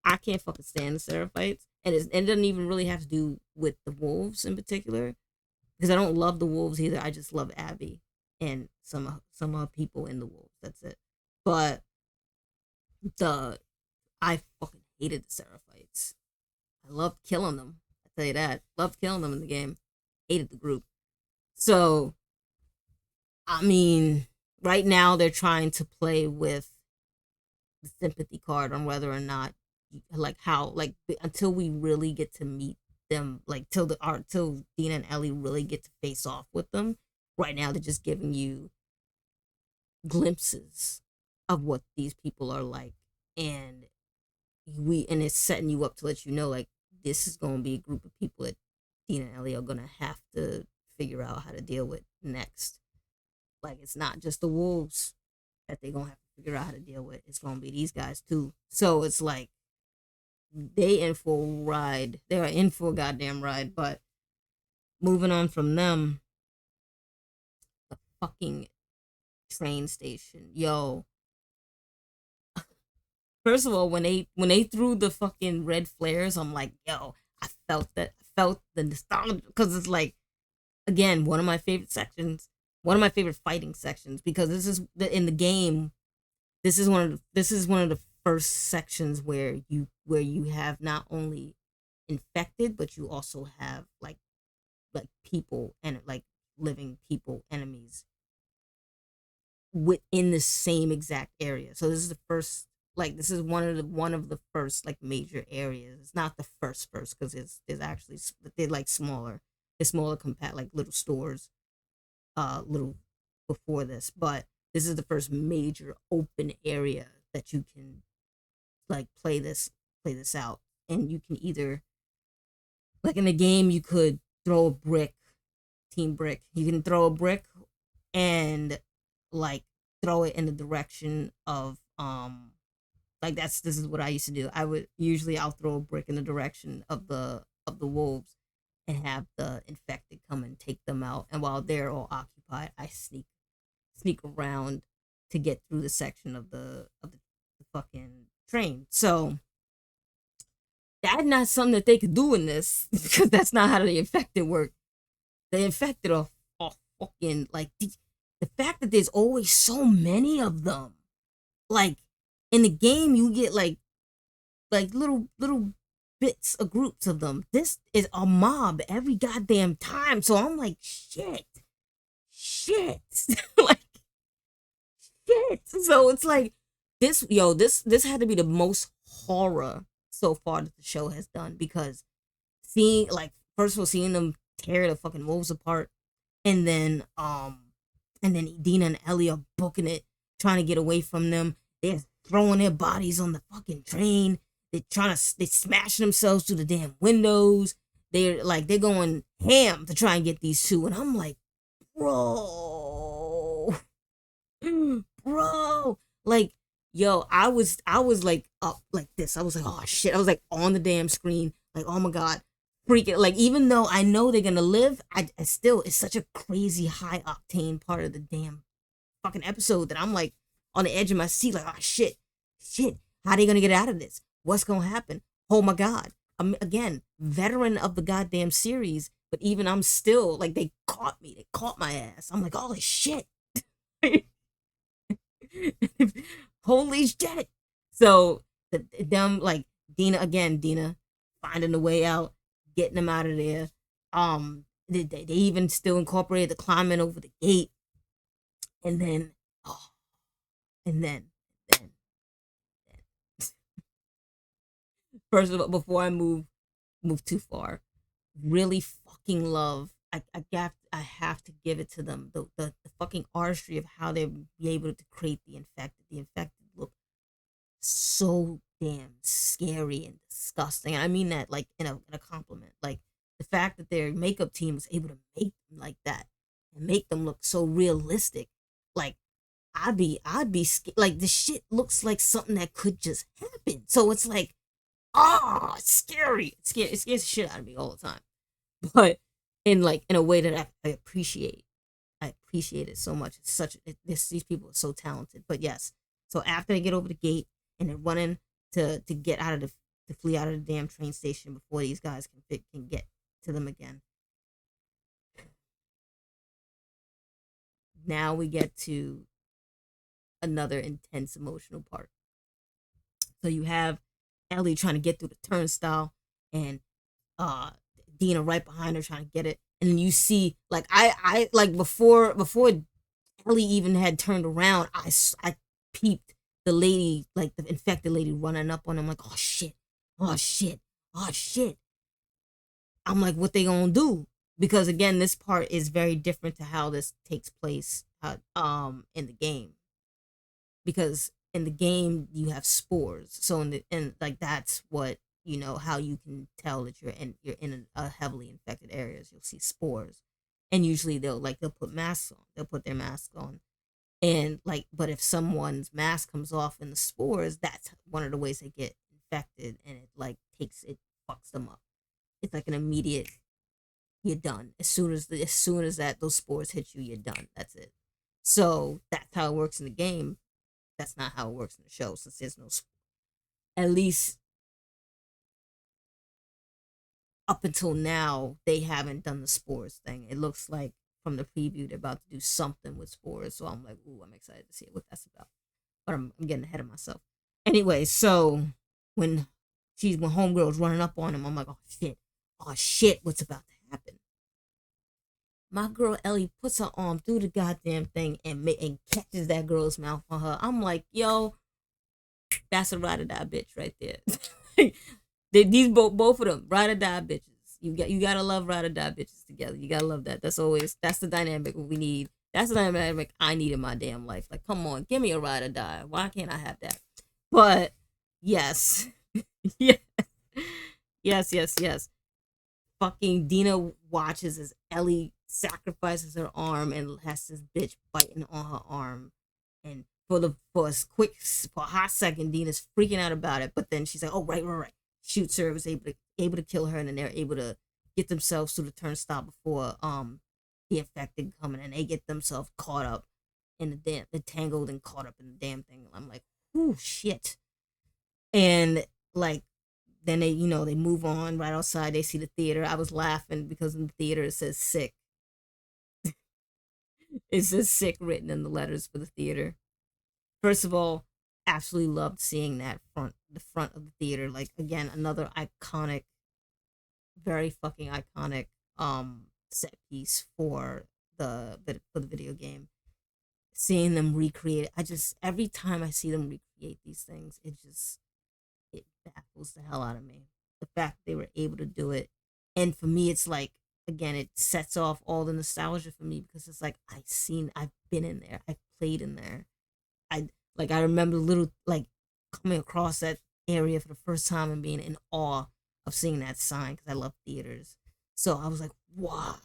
I can't fucking stand the Seraphites, and it doesn't even really have to do with the wolves in particular, because I don't love the wolves either. I just love Abby and some people in the wolves. That's it. But I fucking hated the Seraphites. I loved killing them. I tell you that. Loved killing them in the game. Hated the group. So, I mean, right now they're trying to play with the sympathy card on whether or not, like, how, like, until we really get to meet them, like, till Dina and Ellie really get to face off with them. Right now they're just giving you glimpses of what these people are like, and it's setting you up to let you know, like, this is going to be a group of people that Dina and Ellie are going to have to figure out how to deal with next. Like, it's not just the wolves that they're going to have to figure out how to deal with. It's going to be these guys too. So it's like, they in for a ride. They are in for a goddamn ride. But moving on from them, the fucking train station. Yo. First of all, when they threw the fucking red flares, I'm like, yo, I felt the nostalgia, because it's like, again, one of my favorite sections, one of my favorite fighting sections, because this is in the game. This is one of the first sections where you have not only infected, but you also have like people and like living people enemies within the same exact area. So this is the first, like, this is one of the first like major areas. It's not the first because there's actually, they're like smaller. They're smaller compact, like little stores, little before this, but this is the first major open area that you can like play this out. And you can either, like in the game, you could throw a brick, team brick. You can throw a brick and like throw it in the direction of like this is what I used to do. I'll throw a brick in the direction of the wolves and have the infected come and take them out. And while they're all occupied, I sneak around to get through the section of the fucking train. So that's not something that they could do in this, because that's not how the infected work. The infected are fucking like the fact that there's always so many of them. Like in the game, you get like little bits of groups of them. This is a mob every goddamn time. So I'm like, shit, like shit. So it's like this had to be the most horror so far that the show has done, because seeing, like, first of all, seeing them tear the fucking wolves apart, and then Dina and Ellie are booking it, trying to get away from them. They're throwing their bodies on the fucking train. They smash themselves through the damn windows. They're going ham to try and get these two, and I'm like, bro, like, yo, I was like up like this. I was like, oh shit. I was like on the damn screen, like, oh my god, freaking, like, even though I know they're gonna live, I still, it's such a crazy high octane part of the damn fucking episode that I'm like on the edge of my seat, like, oh shit, how are they gonna get out of this? What's gonna happen? Oh my god. I'm, again, veteran of the goddamn series, but even I'm still like, they caught my ass. I'm like, holy shit. Holy shit. So them, like, Dina finding a way out, getting them out of there. They even still incorporated the climbing over the gate, and then and then First of all, before I move too far, really fucking love. I have to give it to them. The fucking artistry of how they be able to create the infected. The infected look so damn scary and disgusting. And I mean that like in a compliment. Like the fact that their makeup team was able to make them like that and make them look so realistic. Like I'd be like the shit looks like something that could just happen. So it's like, it's scary. It scares the shit out of me all the time. But in a way that I appreciate. I appreciate it so much. It's such these people are so talented. But yes, so after they get over the gate and they're running to get out of to flee out of the damn train station before these guys can get to them again. Now we get to another intense emotional part. So you have Ellie trying to get through the turnstile and uh Dina right behind her trying to get it. And then you see like I like before Ellie even had turned around, I peeped the lady, like the infected lady running up on him like, oh shit, oh shit, oh shit. I'm like, what they gonna do? Because again, this part is very different to how this takes place in the game. Because in the game you have spores. So in like that's what how you can tell that you're in a heavily infected areas. You'll see spores, and usually they'll put masks on. They'll put their mask on, and like, but if someone's mask comes off in the spores, that's one of the ways they get infected, and it like fucks them up. It's like an immediate, you're done. As soon as that those spores hit you, you're done. That's it. So that's how it works in the game. That's not how it works in the show, since there's no, at least up until now, they haven't done the spores thing. It looks like from the preview they're about to do something with spores. So I'm like, ooh, I'm excited to see what that's about. But I'm getting ahead of myself. Anyway, so when Homegirl's running up on him, I'm like, oh shit, what's about to happen? My girl Ellie puts her arm through the goddamn thing and catches that girl's mouth on her. I'm like, yo, that's a ride or die bitch right there. These both of them ride or die bitches. You gotta love ride or die bitches together. You gotta love that. That's the dynamic we need. That's the dynamic I need in my damn life. Like, come on, give me a ride or die. Why can't I have that? But yes, yes, yes. Fucking Dina watches as Ellie sacrifices her arm and has this bitch biting on her arm, and for a hot second, Dina's freaking out about it. But then she's like, oh right. Shoots her, was able to kill her, and then they're able to get themselves through the turnstile before the infected come in, and they get themselves caught up in the tangled and caught up in the damn thing. I'm like, ooh shit. And like then they move on right outside, they see the theater. I was laughing because in the theater it says sick. It says sick written in the letters for the theater. First of all, absolutely loved seeing the front of the theater. Like, again, another iconic, very fucking iconic set piece for the video game. Seeing them recreate it, every time I see them recreate these things, it baffles the hell out of me. The fact that they were able to do it, and for me, it's like, again, it sets off all the nostalgia for me, because it's like I've been in there, I've played in there. I remember coming across that area for the first time and being in awe of seeing that sign, because I love theaters. So I was like, wow.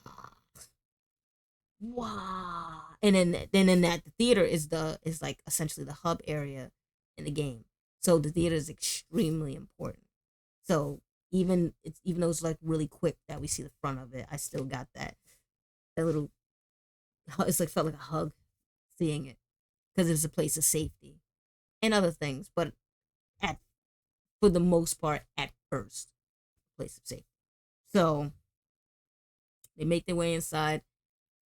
And then in that, the theater is like essentially the hub area in the game. So the theater is extremely important. So even though it's like really quick that we see the front of it, I still got that little, it's like felt like a hug seeing it, because it's a place of safety and other things, but for the most part, at first, a place of safety. So they make their way inside,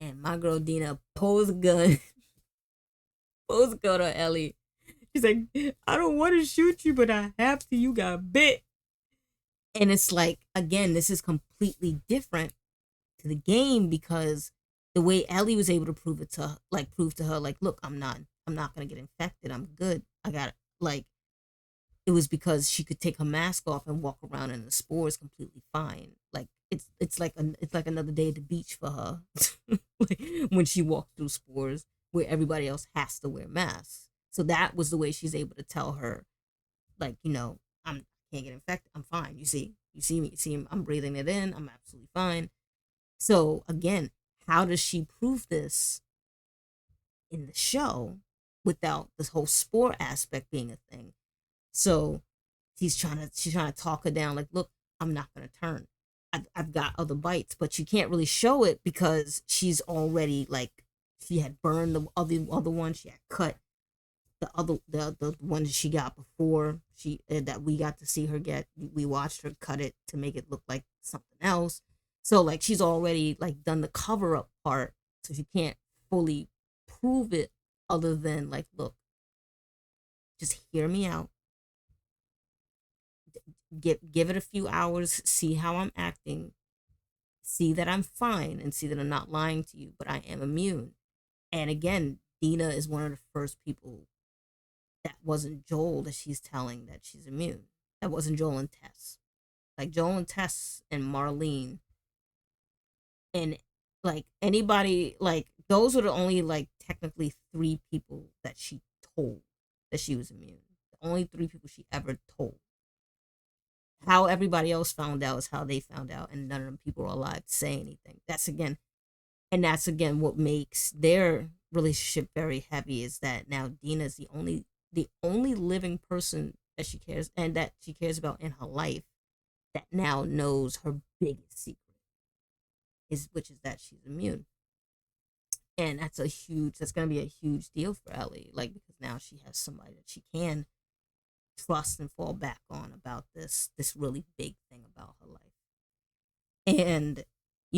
and my girl Dina pulls a gun on Ellie. She's like, I don't want to shoot you, but I have to. You got bit. And it's like, again, this is completely different to the game, because the way Ellie was able to prove to her, like, look, I'm not gonna get infected. I'm good. I got it. Like, it was because she could take her mask off and walk around in the spores completely fine. Like it's like another day at the beach for her. Like, when she walked through spores where everybody else has to wear masks. So that was the way she's able to tell her, like, I'm can't get infected. I'm fine. You see me. You see, I'm breathing it in. I'm absolutely fine. So again, how does she prove this in the show without this whole spore aspect being a thing? So she's trying to talk her down. Like, look, I'm not gonna turn. I've got other bites, but you can't really show it because she's already, like, she had burned the other one. She had cut the one that she got before that we got to see her get. We watched her cut it to make it look like something else. So, like, she's already, like, done the cover up part, so she can't fully prove it other than, like, look, just hear me out. Give it a few hours, see how I'm acting, see that I'm fine, and see that I'm not lying to you, but I am immune. And again, Dina is one of the first people that wasn't Joel that she's telling that she's immune. That wasn't Joel and Tess. Like, Joel and Tess and Marlene and, like, anybody, like, those are the only, like, technically 3 people that she told that she was immune. The only 3 people she ever told. How everybody else found out is how they found out, and none of them people are alive to say anything. That's again what makes their relationship very heavy, is that now Dina's the only living person that she cares about in her life that now knows her biggest secret, which is that she's immune. And that's going to be a huge deal for Ellie, like, because now she has somebody that she can trust and fall back on about this really big thing about her life. And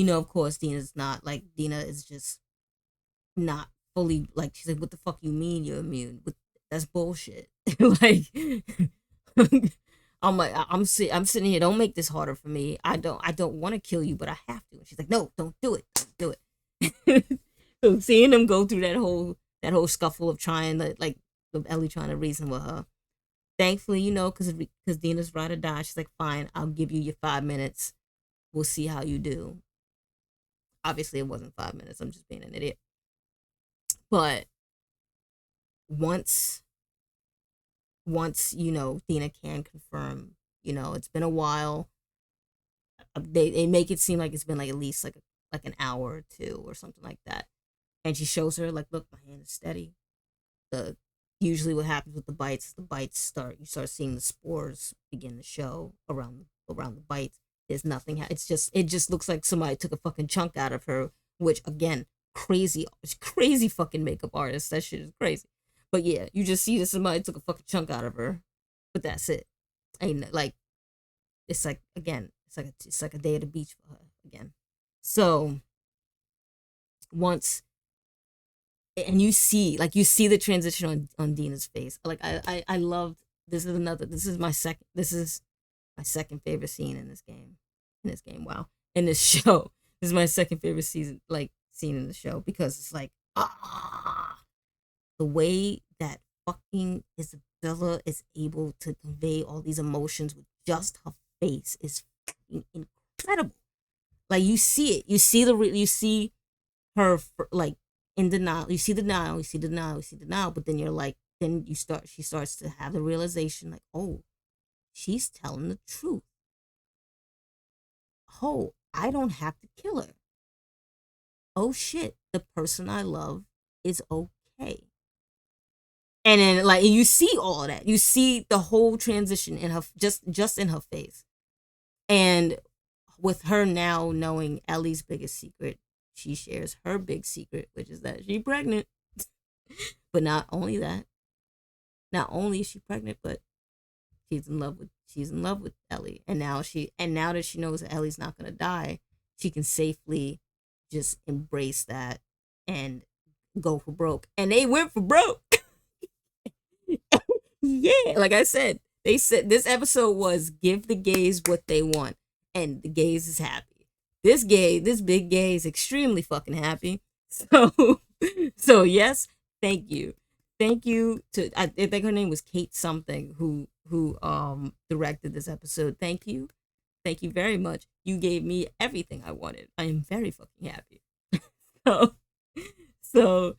of course, Dina is just not fully, like, she's like, what the fuck you mean you're immune? That's bullshit. Like, I'm sitting here, don't make this harder for me. I don't want to kill you, but I have to. And she's like, no, don't do it. Don't do it. So seeing them go through that whole scuffle of trying to, like, of Ellie trying to reason with her. Thankfully, because Dina's ride or die, she's like, fine, I'll give you your 5 minutes. We'll see how you do. Obviously, it wasn't 5 minutes. I'm just being an idiot. But once Dina can confirm, it's been a while. They make it seem like it's been, like, at least like an hour or 2 or something like that. And she shows her, like, look, my hand is steady. Usually what happens with the bites you start seeing the spores begin to show around the bites. There's nothing. It just looks like somebody took a fucking chunk out of her, which, again, crazy fucking makeup artist. That shit is crazy. But yeah, you just see that somebody took a fucking chunk out of her, but that's it. Ain't, like, it's like, again, it's like a day at the beach for her again. So once, and you see the transition on Dina's face. Like, I loved, this is my second favorite scene in this game. Wow. In this show. This is my second favorite scene in the show, because it's like, the way that fucking Isabella is able to convey all these emotions with just her face is fucking incredible. Like, you see it. You see her, like, in denial. You see denial, but then she starts to have the realization, like, oh, she's telling the truth. Oh, I don't have to kill her. Oh shit, the person I love is okay. And then, like, you see all of that. You see the whole transition in her, just in her face. And with her now knowing Ellie's biggest secret, she shares her big secret, which is that she's pregnant. But not only is she pregnant, but she's in love with Ellie. And now that she knows that Ellie's not gonna die, she can safely just embrace that and go for broke. And they went for broke. Yeah, like I said, they said this episode was give the gays what they want, and the gays is happy. This big gay is extremely fucking happy. So yes, thank you to, I think her name was Kate something, who who directed this episode. Thank you very much. You gave me everything I wanted. I am very fucking happy. So, so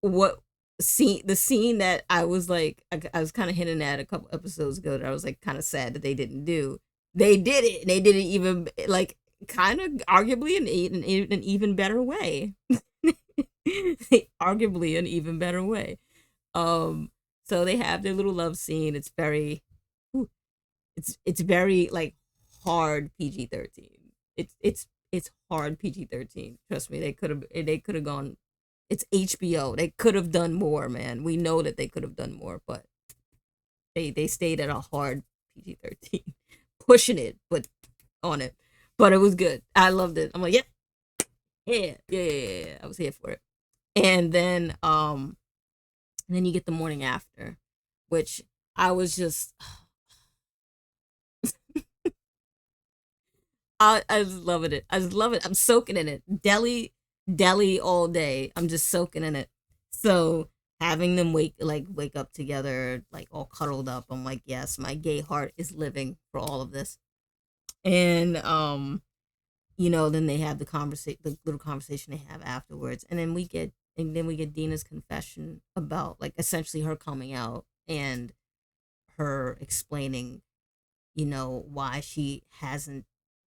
what scene? The scene that I was like, I was kind of hinting at a couple episodes ago that I was like kind of sad that they didn't do. They did it. They did it even like kind of arguably an even better way. Arguably an even better way. Um, so they have their little love scene. It's very, it's very like hard PG-13. It's hard PG-13. Trust me, they could have gone. It's HBO. They could have done more, man. We know that they could have done more, but they stayed at a hard PG-13, pushing it, but on it. But it was good. I loved it. I'm like, yeah, yeah. I was here for it. And then you get the morning after, which I was just I just loving it. I just love it. I'm soaking in it. Dellie all day. I'm just soaking in it. So having them wake up together, like all cuddled up, I'm like, yes, my gay heart is living for all of this. And then they have the little conversation they have afterwards, and then we get Dina's confession about like essentially her coming out and her explaining, why she hasn't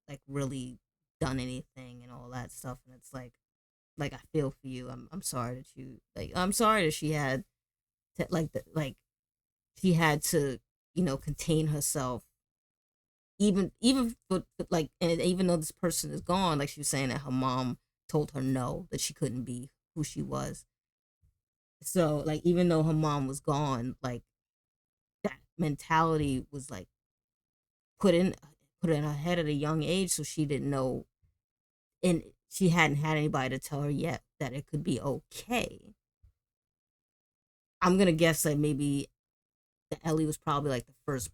like really done anything and all that stuff. And it's like I feel for you. I'm sorry that I'm sorry that she had to she had to contain herself, even like, and even though this person is gone, like she was saying that her mom told her no, that she couldn't be who she was. So like even though her mom was gone, like that mentality was like put in put in her head at a young age, so she didn't know, and she hadn't had anybody to tell her yet that it could be okay. I'm gonna guess that maybe that Ellie was probably like the first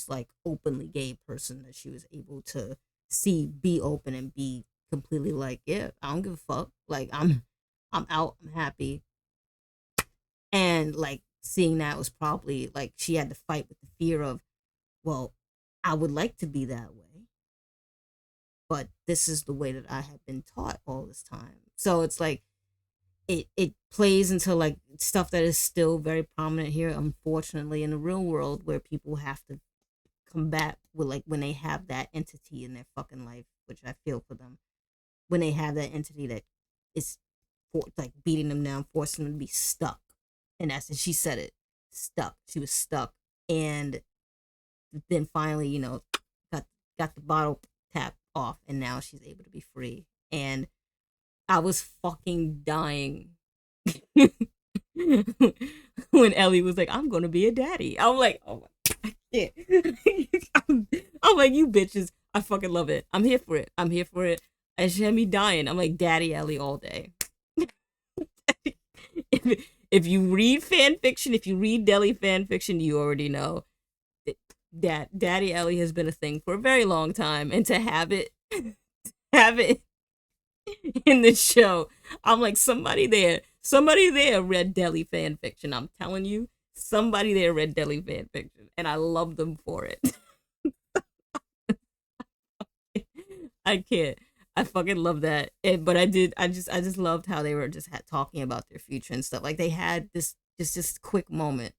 like openly gay person that she was able to see be open and be completely like, yeah, I don't give a fuck. Like I'm out, I'm happy. And like seeing that was probably like she had to fight with the fear of, well, I would like to be that way, but this is the way that I have been taught all this time. So it's like it plays into like stuff that is still very prominent here, unfortunately, in the real world, where people have to combat with like when they have that entity in their fucking life, which I feel for them, when they have that entity that is like beating them down, forcing them to be stuck. And she said it, stuck. She was stuck, and then finally, got got the bottle cap off, and now she's able to be free. And I was fucking dying when Ellie was like, "I'm gonna be a daddy." I'm like, "Oh my, I can't." I'm like, "You bitches, I fucking love it. I'm here for it. I'm here for it." And she had me dying. I'm like, "Daddy Ellie all day." if you read fan fiction, if you read Dellie fan fiction, you already know that Daddy Ellie has been a thing for a very long time, and to have it in the show, I'm like, somebody there read Dellie fan fiction. I'm telling you, somebody there read Dellie fan fiction, and I love them for it. I can't. I fucking love that. But I just loved how they were just talking about their future and stuff. Like they had this quick moment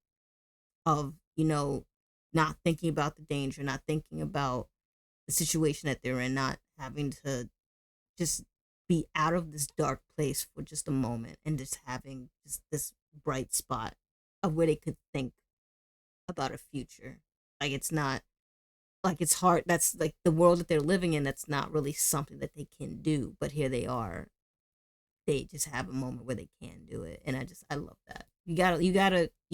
of not thinking about the danger, not thinking about the situation that they're in, not having to just be out of this dark place for just a moment, and just having just this bright spot of where they could think about a future. Like it's not like it's hard. That's like the world that they're living in. That's not really something that they can do. But here they are. They just have a moment where they can do it, and I love that. You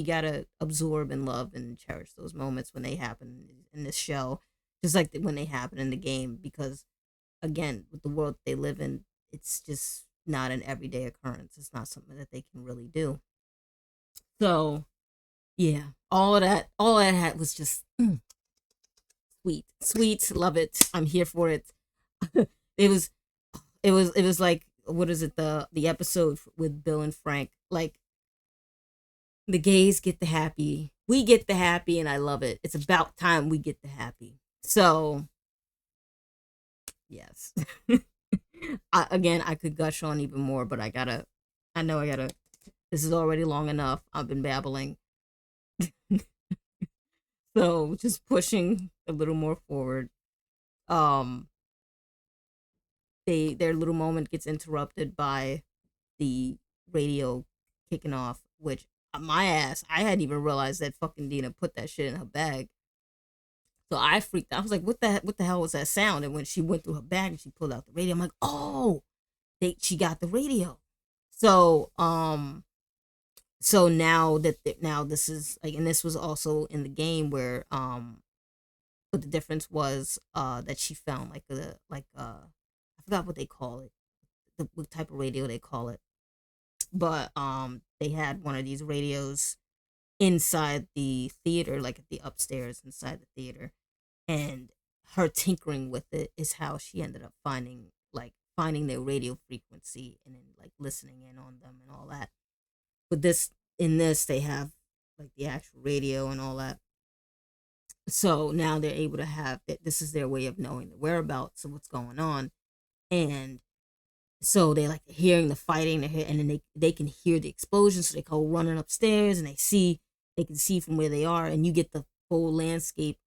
gotta absorb and love and cherish those moments when they happen in this show, just like when they happen in the game. Because again, with the world they live in, it's just not an everyday occurrence. It's not something that they can really do. So yeah, all of that had was just sweet, sweet. Love it. I'm here for it. it was, it was like, what is it, the episode with Bill and Frank? Like The gays get the happy. We get the happy, and I love it. It's about time we get the happy. So, yes. Again, I could gush on even more, but I know I gotta, this is already long enough. I've been babbling. So, just pushing a little more forward. Um, their little moment gets interrupted by the radio kicking off, which my ass, I hadn't even realized that fucking Dina put that shit in her bag. So I freaked out. I was like, what the hell was that sound? And when she went through her bag and she pulled out the radio, I'm like, oh, she got the radio. So so now this is like, and this was also in the game where but the difference was that she found like I forgot what they call it, what type of radio they call it, but they had one of these radios inside the theater, like at the upstairs inside the theater, and her tinkering with it is how she ended up finding their radio frequency and then like listening in on them and all that. But this they have like the actual radio and all that. So now they're able to have that. This is their way of knowing the whereabouts of what's going on, and so they like hearing the fighting, and then they can hear the explosion, so they go running upstairs and they can see from where they are, and you get the full landscape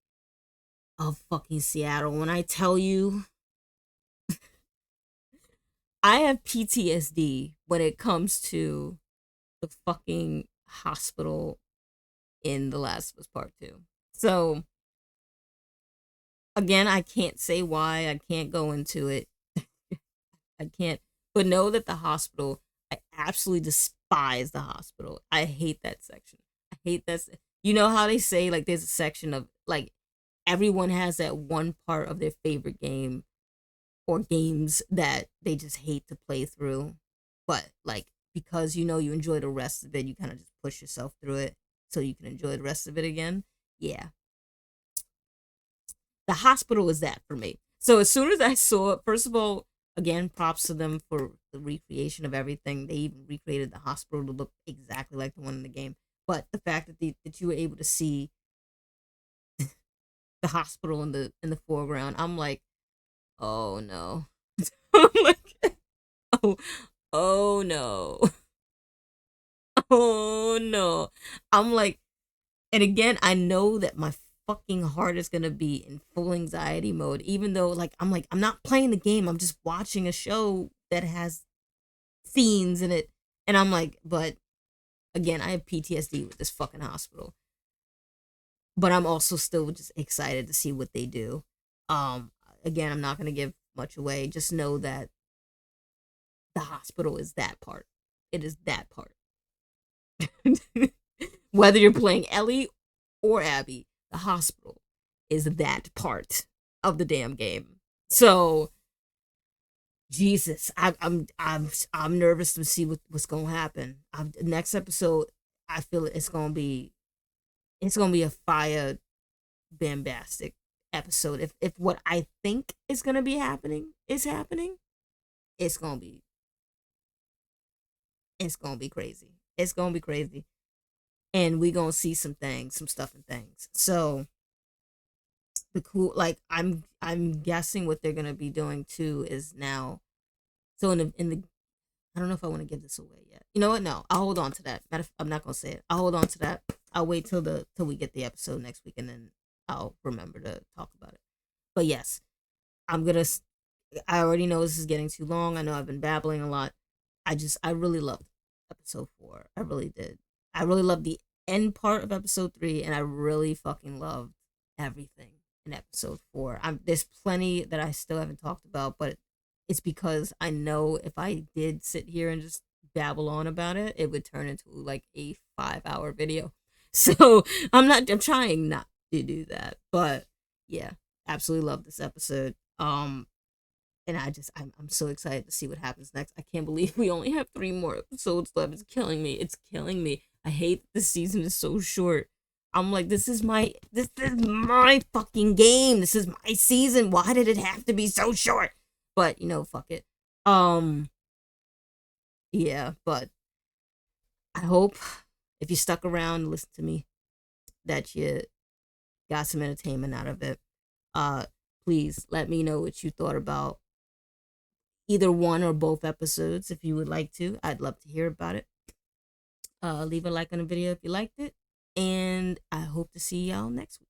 of fucking Seattle. When I tell you, I have PTSD when it comes to the fucking hospital in The Last of Us Part 2. So, again, I can't say why. I can't go into it. I can't. But know that the hospital, I absolutely despise the hospital. I hate that section. I hate that. You know how they say, like, there's a section of, like, everyone has that one part of their favorite game or games that they just hate to play through. But, like, because you know you enjoy the rest of it, you kind of just push yourself through it so you can enjoy the rest of it again. Yeah. The hospital is that for me. So as soon as I saw it, first of all, again, props to them for the recreation of everything. They even recreated the hospital to look exactly like the one in the game. But the fact that you were able to see the hospital in the foreground, I'm like, oh no. I'm like, oh, oh no. Oh no. I'm like, and again, I know that my fucking heart is gonna be in full anxiety mode, even though like I'm not playing the game, I'm just watching a show that has scenes in it. And I'm like, but again, I have PTSD with this fucking hospital. But I'm also still just excited to see what they do. Again, I'm not gonna give much away. Just know that the hospital is that part. It is that part. Whether you're playing Ellie or Abby, the hospital is that part of the damn game. So, Jesus, I'm nervous to see what's gonna happen. Next episode, I feel it's gonna be a fire bombastic episode. If what I think is gonna be happening is happening, it's gonna be crazy. It's gonna be crazy, and we gonna see some things, some stuff and things. So the cool, like I'm guessing what they're gonna be doing too is now. So in the I don't know if I want to give this away yet. You know what? No, I'll hold on to that. I'm not gonna say it. I'll hold on to that. I'll wait till we get the episode next week, and then I'll remember to talk about it. But yes, I'm gonna. I already know this is getting too long. I know I've been babbling a lot. I really loved episode 4. I really did. I really loved the end part of episode 3, and I really fucking loved everything in episode 4. There's plenty that I still haven't talked about, but it's because I know if I did sit here and just babble on about it, it would turn into like a 5-hour video. So I'm trying not to do that. But yeah, absolutely love this episode. And I'm so excited to see what happens next. I can't believe we only have 3 more episodes left. It's killing me. It's killing me. I hate that this season is so short. I'm like, this is my fucking game. This is my season. Why did it have to be so short? But fuck it. Yeah, but I hope if you stuck around and listened to me, that you got some entertainment out of it. Please let me know what you thought about either one or both episodes if you would like to. I'd love to hear about it. Leave a like on the video if you liked it, and I hope to see y'all next week.